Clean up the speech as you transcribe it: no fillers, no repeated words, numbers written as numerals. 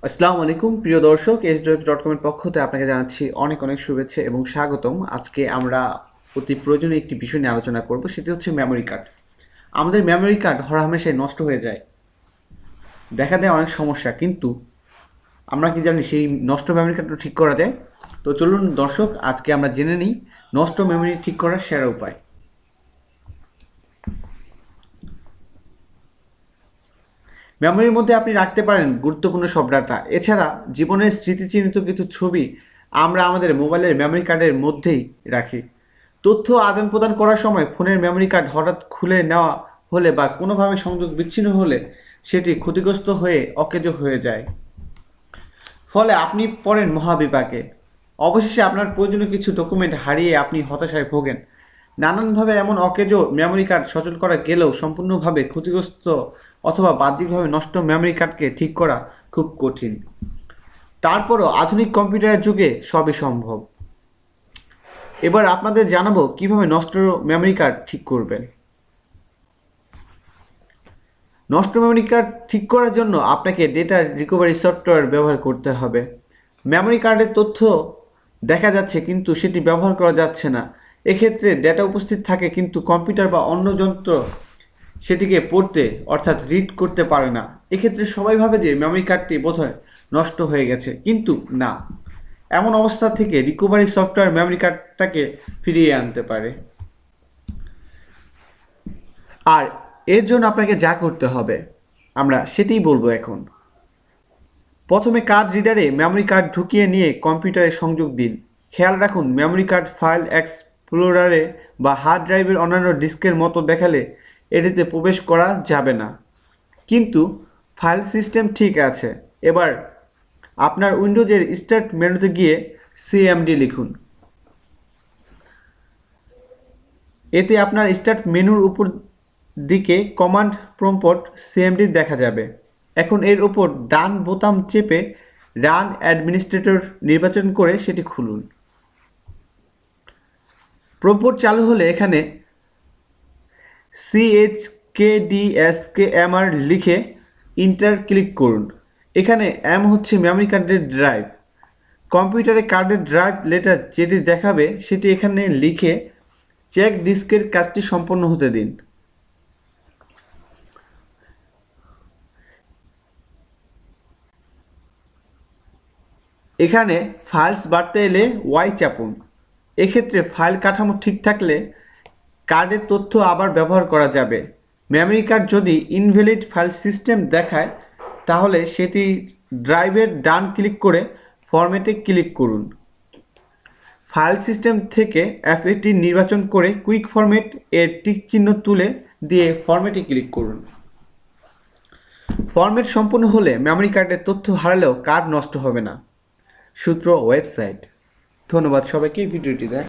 আসসালামু আলাইকুম প্রিয় দর্শক, SW.com এর পক্ষ থেকে আপনাকে জানাচ্ছি অনেক অনেক শুভেচ্ছা এবং স্বাগতম। আজকে আমরা অতি প্রয়োজনীয় একটি বিষয় নিয়ে আলোচনা করব, সেটি হচ্ছে মেমোরি কার্ড। আমাদের মেমোরি কার্ড হরহামেশাই নষ্ট হয়ে যায়, দেখা দেয় অনেক সমস্যা, কিন্তু আমরা কি জানি সেই নষ্ট মেমোরি কার্ডটা ঠিক করা যায়? তো চলুন দর্শক, আজকে আমরা জেনে নিই নষ্ট মেমোরি ঠিক করার সেরা উপায়। মেমোরির মধ্যে আপনি রাখতে পারেন গুরুত্বপূর্ণ সব ডাটা। এছাড়া জীবনের স্মৃতিচিহ্নিত কিছু ছবি আমরা আমাদের মোবাইলের মেমোরি কার্ডের মধ্যেই রাখি। তথ্য আদান প্রদান করার সময় ফোনের মেমোরি কার্ড হঠাৎ খুলে নেওয়া হলে বা কোনোভাবে সংযোগ বিচ্ছিন্ন হলে সেটি ক্ষতিগ্রস্ত হয়ে অকেজো হয়ে যায়। ফলে আপনি পড়েন মহাবিপাকে। অবশেষে আপনার প্রয়োজনীয় কিছু ডকুমেন্ট হারিয়ে আপনি হতাশায় ভোগেন। নানানভাবে এমন অকেজো মেমোরি কার্ড সচল করা গেলেও সম্পূর্ণভাবে ক্ষতিগ্রস্ত অথবা বাহ্যিকভাবে নষ্ট মেমোরি কার্ডকে ঠিক করা খুব কঠিন। তারপরও আধুনিক কম্পিউটারের যুগে সবই সম্ভব। এবার আপনাদের জানাবো কিভাবে নষ্ট মেমোরি কার্ড ঠিক করবেন। নষ্ট মেমোরি কার্ড ঠিক করার জন্য আপনাকে ডেটা রিকভারি সফটওয়্যার ব্যবহার করতে হবে। মেমোরি কার্ডের তথ্য দেখা যাচ্ছে কিন্তু সেটি ব্যবহার করা যাচ্ছে না। এক্ষেত্রে ডেটা উপস্থিত থাকে কিন্তু কম্পিউটার বা অন্য যন্ত্র সেটিকে পড়তে অর্থাৎ রিড করতে পারে না। এক্ষেত্রে সবাই ভাবে যে মেমোরি কার্ডটি বোধহয় নষ্ট হয়ে গেছে, কিন্তু না। এমন অবস্থা থেকে রিকভারি সফটওয়্যার মেমোরি কার্ডটাকে ফিরিয়ে আনতে পারে। আর এর জন্য আপনাকে যা করতে হবে আমরা সেটিই বলবো এখন। প্রথমে কার্ড রিডারে মেমোরি কার্ড ঢুকিয়ে নিয়ে কম্পিউটারে সংযোগ দিন। খেয়াল রাখুন মেমোরি কার্ড ফাইল এক্সপ্লোরারে বা হার্ড ড্রাইভের অন্যান্য ডিস্কের মতো দেখালে এটিতে প্রবেশ করা যাবে না। কিন্তু ফাইল সিস্টেম ঠিক আছে। এবার আপনার উইন্ডোজের স্টার্ট মেনুতে গিয়ে সিএমডি লিখুন। এতে আপনার স্টার্ট মেনুর উপর দিকে কমান্ড প্রম্পট সিএমডি দেখা যাবে। এখন এর উপর ডান বোতাম চেপে রান অ্যাডমিনিস্ট্রেটর নির্বাচন করে সেটি খুলুন। প্রম্পট চালু হলে এখানে CHKDSKMR লিখে ইন্টার ক্লিক করুন। এখানে এম হচ্ছে মেমোরি কার্ডের ড্রাইভ। কম্পিউটারে কার্ডের ড্রাইভ লেটার যেটি দেখাবে সেটি এখানে লিখে চেক ডিস্কের কাজটি সম্পন্ন হতে দিন। এখানে ফাইলস বাড়তে এলে ওয়াই চাপুন। এক্ষেত্রে ফাইল কাঠামো ঠিক থাকলে কার্ডের তথ্য আবার ব্যবহার করা যাবে। মেমোরি কার্ড যদি ইনভ্যালিড ফাইল সিস্টেম দেখায় তাহলে সেটি ড্রাইভের ডান ক্লিক করে ফরম্যাটে ক্লিক করুন। ফাইল সিস্টেম থেকে এফএটি নির্বাচন করে কুইক ফরম্যাট এর টিক চিহ্ন তুলে দিয়ে ফরম্যাটে ক্লিক করুন। ফরম্যাট সম্পূর্ণ হলে মেমোরি কার্ডের তথ্য হারালেও কার্ড নষ্ট হবে না। সূত্র ওয়েবসাইট। ধন্যবাদ সবাইকে ভিডিওটি দেখার।